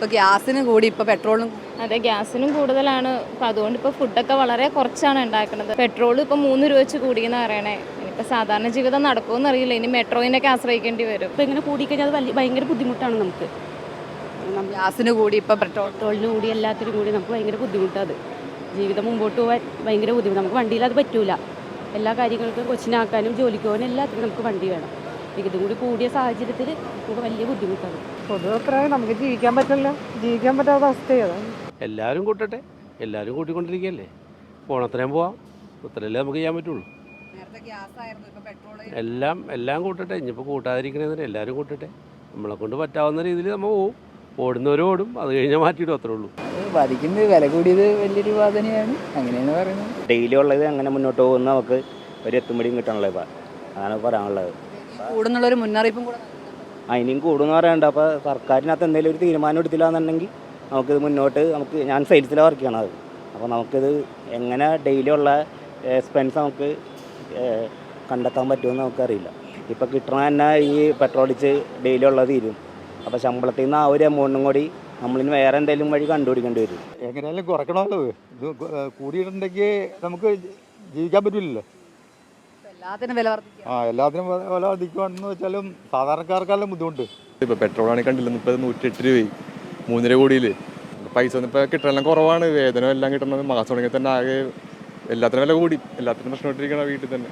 ഇപ്പോൾ ഗ്യാസിന് കൂടി, ഇപ്പോൾ പെട്രോളിനും. അതെ, ഗ്യാസിനും കൂടുതലാണ്. അപ്പോൾ അതുകൊണ്ട് ഇപ്പോൾ ഫുഡൊക്കെ വളരെ കുറച്ചാണ് ഉണ്ടാക്കുന്നത്. പെട്രോൾ ഇപ്പോൾ 3 രൂപ വെച്ച് കൂടിയെന്ന് പറയണേ. ഇനിയിപ്പോൾ സാധാരണ ജീവിതം നടക്കുമെന്ന് അറിയില്ല. ഇനി മെട്രോയിനൊക്കെ ആശ്രയിക്കേണ്ടി വരും. ഇപ്പോൾ ഇങ്ങനെ കൂടിക്കഴിഞ്ഞാൽ അത് ഭയങ്കര ബുദ്ധിമുട്ടാണ് നമുക്ക്. ഗ്യാസിന് കൂടി, ഇപ്പോൾ പെട്രോളിന് കൂടി, എല്ലാത്തിനും കൂടി നമുക്ക് ഭയങ്കര ബുദ്ധിമുട്ടാണ്. ജീവിതം മുമ്പോട്ട് പോകാൻ ഭയങ്കര ബുദ്ധിമുട്ട്. നമുക്ക് വണ്ടിയിൽ അത് പറ്റൂല. എല്ലാ കാര്യങ്ങൾക്കും കൊച്ചിനാക്കാനും ജോലിക്ക് പോകാനും എല്ലാത്തിനും നമുക്ക് വണ്ടി വേണം. ഇതും കൂടി കൂടിയ സാഹചര്യത്തിൽ നമുക്ക് വലിയ ബുദ്ധിമുട്ടാണ്. പൊതുവെ നമുക്ക് ജീവിക്കാൻ പറ്റില്ല, ജീവിക്കാൻ പറ്റാത്ത അവസ്ഥയാണ്. എല്ലാവരും കൂട്ടട്ടെ, എല്ലാവരും കൂട്ടിക്കൊണ്ടിരിക്കുകയല്ലേ. പോണത്രയും പോവാം, ഇത്രയല്ലേ നമുക്ക് ചെയ്യാൻ പറ്റുള്ളൂ. എല്ലാം കൂട്ടട്ടെ. ഇനിയിപ്പോൾ കൂട്ടാതിരിക്കണേന്ന് എല്ലാവരും കൂട്ടട്ടെ. നമ്മളെ കൊണ്ട് പറ്റാവുന്ന രീതിയിൽ നമ്മൾ പോവും. ഓടുന്നവരും ഓടും, അത് കഴിഞ്ഞാൽ മാറ്റിയിടും, അത്രേ ഉള്ളൂ. ബാധിക്കുന്നത് വില കൂടിയത് വലിയൊരു വാദനയാണ്, അങ്ങനെയാണ് പറയുന്നത്. ഡെയിലി ഉള്ളത് അങ്ങനെ മുന്നോട്ട് പോകുന്ന നമുക്ക് ഒരു എത്തുമ്പടിയും കിട്ടണല്ലോ. ഇപ്പം അതാണ് പറയാനുള്ളത്. കൂടുന്നുള്ളൊരു മുന്നറിയിപ്പും കൂടെ ഇനിയും കൂടുമെന്ന് പറയണ്ട. അപ്പോൾ സർക്കാരിനകത്ത് എന്തെങ്കിലും ഒരു തീരുമാനം എടുത്തില്ല എന്നുണ്ടെങ്കിൽ നമുക്കിത് മുന്നോട്ട് ഞാൻ സെയിൽസിലാണ് വർക്ക് ചെയ്യണത്. അപ്പോൾ നമുക്കിത് എങ്ങനെ ഡെയിലി ഉള്ള എക്സ്പെൻസ് നമുക്ക് കണ്ടെത്താൻ പറ്റുമെന്ന് നമുക്കറിയില്ല. ഇപ്പോൾ കിട്ടണ തന്നെ ഈ പെട്രോളിച്ച് ഡെയിലി ഉള്ളത് തീരും. അപ്പോൾ ശമ്പളത്തിൽ നിന്ന് ആ ഒരു എമൗണ്ടും കൂടി നമ്മളിന് വേറെ എന്തെങ്കിലും വഴി കണ്ടുപിടിക്കേണ്ടി വരും. എങ്ങനെയാലും കുറയ്ക്കണമല്ലോ. ഇത് കൂടിയിട്ടുണ്ടെങ്കിൽ നമുക്ക് ജീവിക്കാൻ പറ്റില്ലല്ലോ. എല്ലാത്തിനും വില വർദ്ധിക്കും. എല്ലാത്തിനും വില വർദ്ധിക്കുകയാണെന്ന് വെച്ചാലും സാധാരണക്കാർക്കെല്ലാം ബുദ്ധിമുട്ട്. ഇപ്പോൾ പെട്രോളാണെങ്കിൽ കണ്ടില്ല, ഇപ്പോൾ 108 രൂപയായി, 3 രൂപ കൂടിയില്ലേ. പൈസ ഒന്നും ഇപ്പോൾ കിട്ടണമെല്ലാം കുറവാണ്. വേതനം എല്ലാം കിട്ടണത് മാസം തുടങ്ങി തന്നെ ആകെ എല്ലാത്തിനും വില കൂടി, എല്ലാത്തിനും പ്രശ്നമായിട്ടിരിക്കണം വീട്ടിൽ തന്നെ.